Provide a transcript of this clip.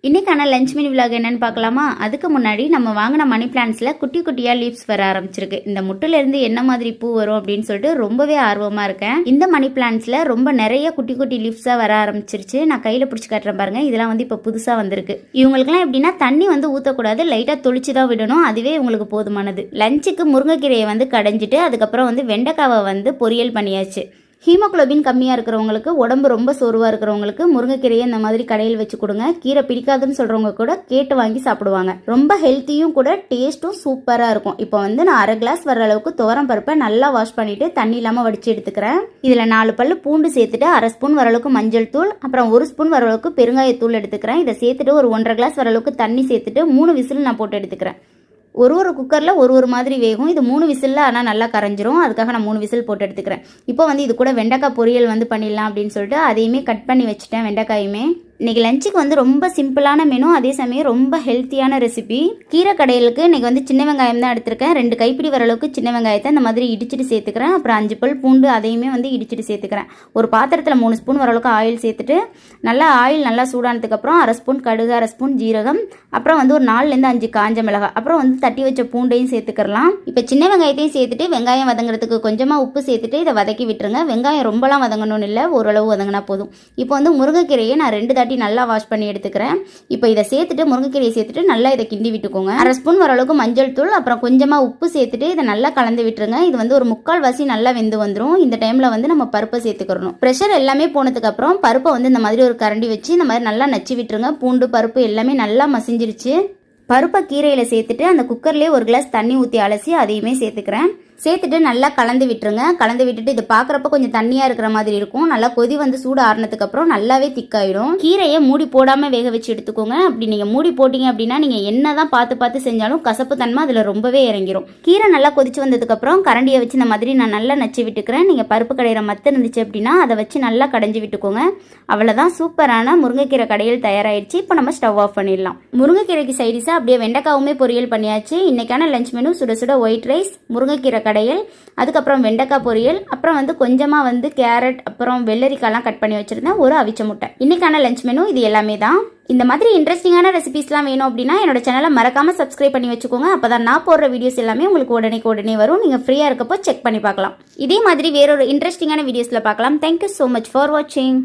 இன்றைக்கான lunch mini vlog என்னன்னு பார்க்கலாமா? அதுக்கு முன்னாடி நம்ம வாங்கின மணி பிளான்ட்ஸில் குட்டி குட்டியாக லீவ்ஸ் வர ஆரம்பிச்சிருக்கு. இந்த முட்டிலேருந்து என்ன மாதிரி பூ வரும் அப்படின்னு சொல்லிட்டு ரொம்பவே ஆர்வமாக இருக்கேன். இந்த மணி பிளான்ட்ஸில் ரொம்ப நிறைய குட்டி குட்டி லீவ்ஸாக வர ஆரம்பிச்சிருச்சு. நான் கையில் பிடிச்சி காட்டுறேன் பாருங்கள். இதெல்லாம் வந்து இப்போ புதுசாக வந்திருக்கு. இவங்களுக்குலாம் எப்படின்னா தண்ணி வந்து ஊற்றக்கூடாது, லைட்டாக தொளிச்சு தான் விடணும். அதுவே இவங்களுக்கு போதுமானது. லஞ்சுக்கு முருங்கைக்கீரையை வந்து கடைஞ்சிட்டு அதுக்கப்புறம் வந்து வெண்டைக்காவை வந்து பொரியல் பண்ணியாச்சு. ஹீமோக்ளோபின் கம்மியாக இருக்கிறவங்களுக்கு, உடம்பு ரொம்ப சோர்வாக இருக்கிறவங்களுக்கு முருங்கைக்கீரையை இந்த மாதிரி கடையில் வச்சு கொடுங்க. கீரை பிடிக்காதுன்னு சொல்கிறவங்க கூட கேட்டு வாங்கி சாப்பிடுவாங்க. ரொம்ப ஹெல்த்தியும் கூட, டேஸ்ட்டும் சூப்பராக இருக்கும். இப்போ வந்து நான் 1/2 கிளாஸ் வர அளவுக்கு துவரம் பருப்பை நல்லா வாஷ் பண்ணிவிட்டு தண்ணி இல்லாமல் வடித்து எடுத்துக்கிறேன். இதில் 4 பல்லு பூண்டு சேர்த்துட்டு 1/2 ஸ்பூன் வர அளவுக்கு மஞ்சள் தூள், அப்புறம் 1 ஸ்பூன் வர அளவுக்கு பெருங்காயத்தூள் எடுத்துக்கிறேன். இதை சேர்த்துட்டு ஒரு 1/2 கிளாஸ் வர அளவுக்கு தண்ணி சேர்த்துட்டு 3 விசில் நான் போட்டு எடுத்துக்கிறேன். ஒரு குக்கரில் ஒரு மாதிரி வேகும். இது 3 விசிலில் ஆனால் நல்லா கரைஞ்சிரும். அதுக்காக நான் 3 விசில் போட்டு எடுத்துக்கிறேன். இப்போ வந்து இது கூட வெண்டைக்காய் பொரியல் வந்து பண்ணிடலாம் அப்படின்னு சொல்லிட்டு அதையுமே கட் பண்ணி வச்சுட்டேன். வெண்டைக்காயுமே இன்றைக்கி லஞ்சுக்கு வந்து ரொம்ப சிம்பிளான மெனு, அதே சமயம் ரொம்ப ஹெல்த்தியான ரெசிபி. கீரை கடையிலுக்கு இன்றைக்கி வந்து சின்ன வெங்காயம் தான் எடுத்திருக்கேன். 2 கைப்பிடி வர அளவுக்கு சின்ன வெங்காயத்தை இந்த மாதிரி இடிச்சிட்டு சேர்த்துக்கிறேன். அப்புறம் 5 பல் பூண்டு அதையுமே வந்து இடிச்சிட்டு சேர்த்துக்கிறேன். ஒரு பாத்திரத்தில் 3 ஸ்பூன் வர அளவுக்கு ஆயில் சேர்த்துட்டு ஆயில் நல்லா சூடானதுக்கப்புறம் 1/2 ஸ்பூன் கடுகு, 1/2 ஸ்பூன் ஜீரகம், அப்புறம் வந்து ஒரு 4லேருந்து 5 காஞ்ச மிளகாய், அப்புறம் வந்து தட்டி வச்ச பூண்டையும் சேர்த்துக்கலாம். இப்போ சின்ன வெங்காயத்தையும் சேர்த்துட்டு வெங்காயம் வதங்குறதுக்கு கொஞ்சமாக உப்பு சேர்த்துட்டு இதை வதக்கி விட்டுருங்க. வெங்காயம் ரொம்பலாம் வதங்கணும்னு இல்லை, ஓரளவு வதங்கினா போதும். இப்போ வந்து முருங்கைக்கீரையை நான் 2 தாட்டி நல்லா வாஷ் பண்ணி எடுத்துக்கிறேன். இப்போ இதை சேர்த்துட்டு முருங்கைக்கீரையை சேர்த்துட்டு நல்லா இதை கிண்டி விட்டுக்கோங்க. 1/2 ஸ்பூன் வர அளவுக்கு மஞ்சள் தூள், அப்புறம் கொஞ்சமாக உப்பு சேர்த்துட்டு இதை நல்லா கலந்து விட்டுருங்க. இது வந்து ஒரு 3/4 வாசி நல்லா வெந்து வந்துடும். இந்த டைமில் வந்து நம்ம பருப்பை சேர்த்துக்கிறணும். ப்ரெஷர் எல்லாமே போனதுக்கு அப்புறம் பருப்பை வந்து இந்த மாதிரி ஒரு கரண்டி வச்சு இந்த மாதிரி நல்லா நச்சு விட்டுருங்க. பூண்டு பருப்பு எல்லாமே நல்லா மசிஞ்சிருச்சு. பருப்பை கீரையில் சேர்த்துட்டு அந்த குக்கர்லேயே 1 கிளாஸ் தண்ணி ஊற்றி அலசி அதையுமே சேர்த்துக்கிறேன். சேர்த்துட்டு நல்லா கலந்து விட்டுருங்க. கலந்து விட்டுட்டு இது பார்க்குறப்ப கொஞ்சம் தண்ணியாக இருக்கிற மாதிரி இருக்கும். நல்லா கொதி வந்து சூடு ஆறுனதுக்கு அப்புறம் நல்லாவே திக்காயிடும். கீரையை மூடி போடாமல் வேக வச்சு எடுத்துக்கோங்க. அப்படி நீங்கள் மூடி போட்டிங்க அப்படின்னா நீங்கள் என்ன தான் பார்த்து செஞ்சாலும் கசப்பு தன்மை அதில் ரொம்பவே இறங்கிரும். கீரை நல்லா கொதிச்சு வந்ததுக்கப்புறம் கரண்டியை வச்சு இந்த மாதிரி நான் நல்லா நச்சு விட்டுக்கிறேன். நீங்கள் பருப்பு கடையிற மத்து இருந்துச்சு அப்படின்னா அதை வச்சு நல்லா கடைஞ்சி விட்டுக்கோங்க. அவ்வளோதான், சூப்பரான முருங்கைக்கீரை கடையில் தயாராகிடுச்சு. இப்போ நம்ம ஸ்டவ் ஆஃப் பண்ணிடலாம். முருங்கைக்கீரைக்கு சைடிஸாக அப்படியே வெண்டைக்காவுமே பொரியல் பண்ணியாச்சு. இன்னைக்கான லஞ்ச் மெனு சுட சுட ஒயிட் ரைஸ், முருங்கைக்கீரை கடையல், அதுக்கப்புறம் வெண்டைக்காய் பொரியல், அப்புறம் வந்து கொஞ்சமாக வந்து கேரட், அப்புறம் வெள்ளரிக்காய்லாம் கட் பண்ணி வச்சுருந்தேன், ஒரு அவிச்ச முட்டை. இன்னைக்கான லஞ்ச் மெனு இது எல்லாமே தான். இந்த மாதிரி இன்ட்ரெஸ்டிங்கான ரெசிபிஸ்லாம் வேணும் அப்படின்னா என்னோட சேனலை மறக்காமல் சப்ஸ்கிரைப் பண்ணி வச்சுக்கோங்க. அப்போ தான் நான் போடுற வீடியோஸ் எல்லாமே உங்களுக்கு உடனே வரும். நீங்கள் ஃப்ரீயாக இருக்கப்போ செக் பண்ணி பார்க்கலாம். இதே மாதிரி வேறொரு இன்ட்ரெஸ்டிங்கான வீடியோஸில் பார்க்கலாம். தேங்க்யூ ஸோ மச் ஃபார் வாட்சிங்.